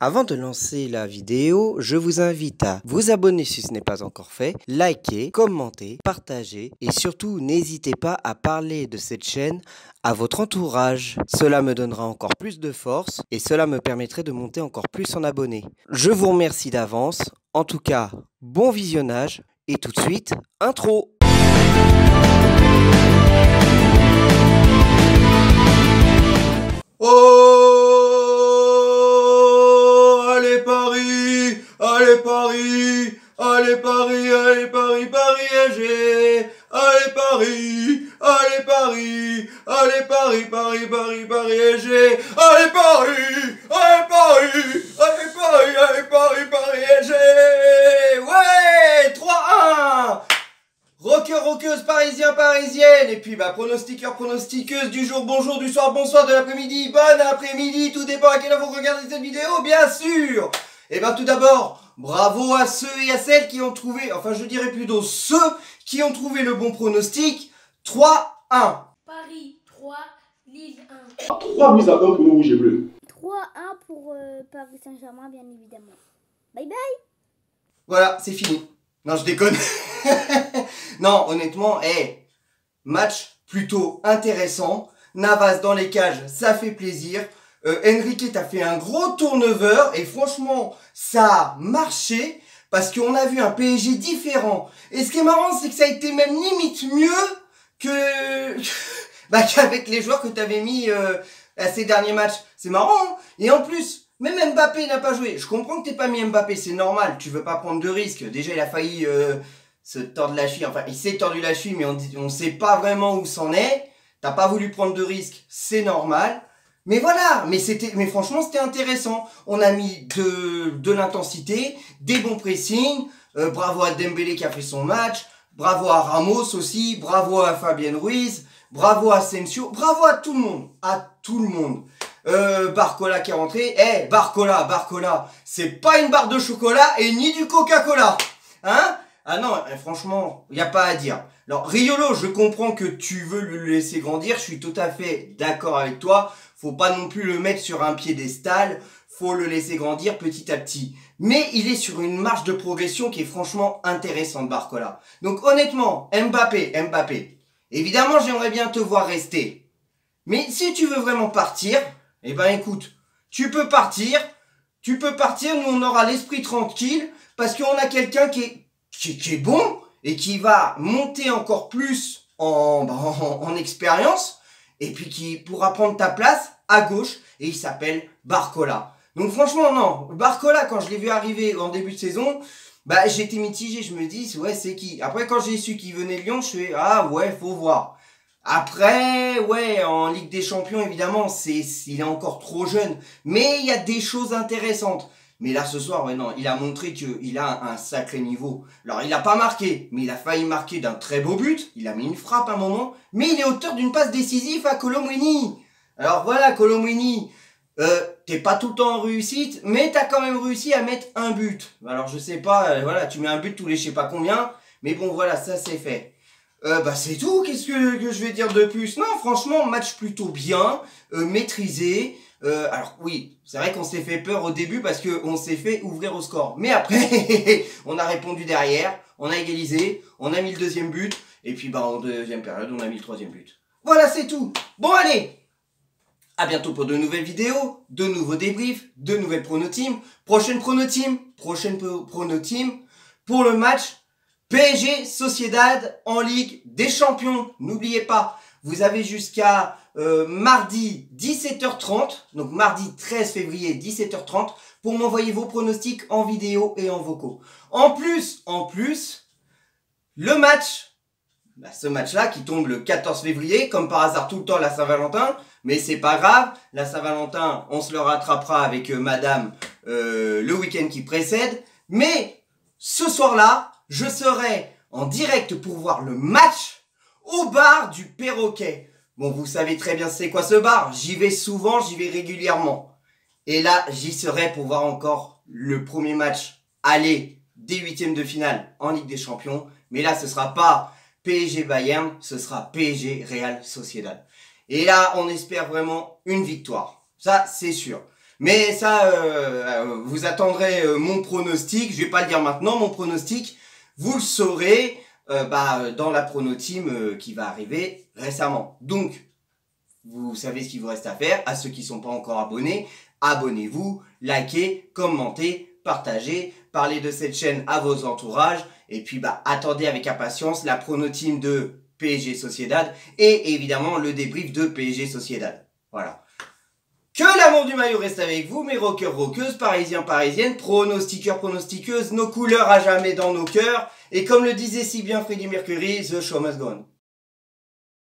Avant de lancer la vidéo, je vous invite à vous abonner si ce n'est pas encore fait, liker, commenter, partager et surtout n'hésitez pas à parler de cette chaîne à votre entourage. Cela me donnera encore plus de force et cela me permettrait de monter encore plus en abonnés. Je vous remercie d'avance. En tout cas, bon visionnage et tout de suite, intro. Oh, allez Paris, allez Paris, allez Paris, allez Paris, Paris SG, allez Paris, allez Paris, allez Paris, Paris, Paris, Paris SG, allez Paris, allez Paris, allez Paris, allez Paris, Paris SG, ouais, 3-1. Rockers, rockeuses, parisiens, parisiennes, et puis pronostiqueurs, pronostiqueuses du jour, bonjour, du soir, bonsoir, de l'après-midi, bon après-midi, tout dépend à quelle heure vous regardez cette vidéo, bien sûr. Et tout d'abord, bravo à ceux et à celles qui ont trouvé, enfin je dirais plutôt ceux qui ont trouvé le bon pronostic, 3-1. Paris 3, Lille 1. 3 buts à 1 pour nos rouges et bleus. 3-1 pour Paris Saint-Germain, bien évidemment. Bye bye. Voilà, c'est fini. Non, je déconne. Non, honnêtement, match plutôt intéressant. Navas dans les cages, ça fait plaisir. Enrique t'a fait un gros turnover et franchement, ça a marché parce qu'on a vu un PSG différent. Et ce qui est marrant, c'est que ça a été même limite mieux que qu'avec les joueurs que t'avais mis à ces derniers matchs. C'est marrant, hein. Et en plus, même Mbappé n'a pas joué. Je comprends que t'aies pas mis Mbappé, c'est normal. Tu veux pas prendre de risques. Déjà, il a failli se tordre la cheville. Enfin, il s'est tordu la cheville, mais on sait pas vraiment où c'en est. T'as pas voulu prendre de risques, c'est normal. Mais voilà, mais franchement, c'était intéressant. On a mis de l'intensité, des bons pressings. Bravo à Dembélé qui a fait son match. Bravo à Ramos aussi. Bravo à Fabien Ruiz. Bravo à Asensio. Bravo à tout le monde. À tout le monde. Barcola qui est rentré. Barcola, c'est pas une barre de chocolat et ni du Coca-Cola. Hein? Ah non, franchement, il n'y a pas à dire. Alors, Riolo, je comprends que tu veux le laisser grandir. Je suis tout à fait d'accord avec toi. Faut pas non plus le mettre sur un piédestal. Faut le laisser grandir petit à petit. Mais il est sur une marge de progression qui est franchement intéressante, Barcola. Donc, honnêtement, Mbappé. Évidemment, j'aimerais bien te voir rester. Mais si tu veux vraiment partir, écoute, tu peux partir, nous on aura l'esprit tranquille, parce qu'on a quelqu'un qui est bon, et qui va monter encore plus en expérience, et puis qui pourra prendre ta place à gauche, et il s'appelle Barcola. Donc franchement, non, Barcola, quand je l'ai vu arriver en début de saison, j'étais mitigé, je me dis, ouais, c'est qui? Après, quand j'ai su qu'il venait de Lyon, je fais, ah ouais, faut voir. Après, ouais, en Ligue des Champions, évidemment, il est encore trop jeune. Mais il y a des choses intéressantes. Mais là, ce soir, ouais, non, il a montré qu'il a un sacré niveau. Alors, il n'a pas marqué, mais il a failli marquer d'un très beau but. Il a mis une frappe à un moment. Mais il est auteur d'une passe décisive à Kolo Muani. Alors voilà, Kolo Muani, t'es pas tout le temps en réussite, mais t'as quand même réussi à mettre un but. Alors, je sais pas, voilà, tu mets un but tous les je sais pas combien. Mais bon, voilà, ça c'est fait. C'est tout, qu'est-ce que je vais dire de plus? Non, franchement, match plutôt bien, maîtrisé. Alors oui, c'est vrai qu'on s'est fait peur au début parce qu'on s'est fait ouvrir au score. Mais après, on a répondu derrière, on a égalisé, on a mis le deuxième but, et puis en deuxième période, on a mis le troisième but. Voilà, c'est tout. Bon, allez, à bientôt pour de nouvelles vidéos, de nouveaux débriefs, de nouvelles pronoteams. Prochaine pronoteam pour le match PSG Sociedad en Ligue des Champions. N'oubliez pas, vous avez jusqu'à mardi 17h30, donc mardi 13 février 17h30, pour m'envoyer vos pronostics en vidéo et en vocaux. En plus, le match, ce match-là qui tombe le 14 février, comme par hasard tout le temps la Saint-Valentin, mais c'est pas grave, la Saint-Valentin, on se le rattrapera avec madame le week-end qui précède, mais ce soir-là, je serai en direct pour voir le match au bar du Perroquet. Bon, vous savez très bien c'est quoi ce bar. J'y vais souvent, j'y vais régulièrement. Et là, j'y serai pour voir encore le premier match aller des huitièmes de finale en Ligue des Champions. Mais là, ce sera pas PSG Bayern, ce sera PSG Real Sociedad. Et là, on espère vraiment une victoire. Ça, c'est sûr. Mais ça, vous attendrez mon pronostic. Je vais pas le dire maintenant, mon pronostic. Vous le saurez dans la prono team qui va arriver récemment. Donc, vous savez ce qu'il vous reste à faire. À ceux qui sont pas encore abonnés, abonnez-vous, likez, commentez, partagez, parlez de cette chaîne à vos entourages. Et puis, attendez avec impatience la prono team de PSG Sociedad et évidemment le débrief de PSG Sociedad. Voilà. Que l'amour du maillot reste avec vous, mes rockers, rockeuses, parisiens, parisiennes, pronostiqueurs, pronostiqueuses, nos couleurs à jamais dans nos cœurs. Et comme le disait si bien Freddie Mercury, the show must go on.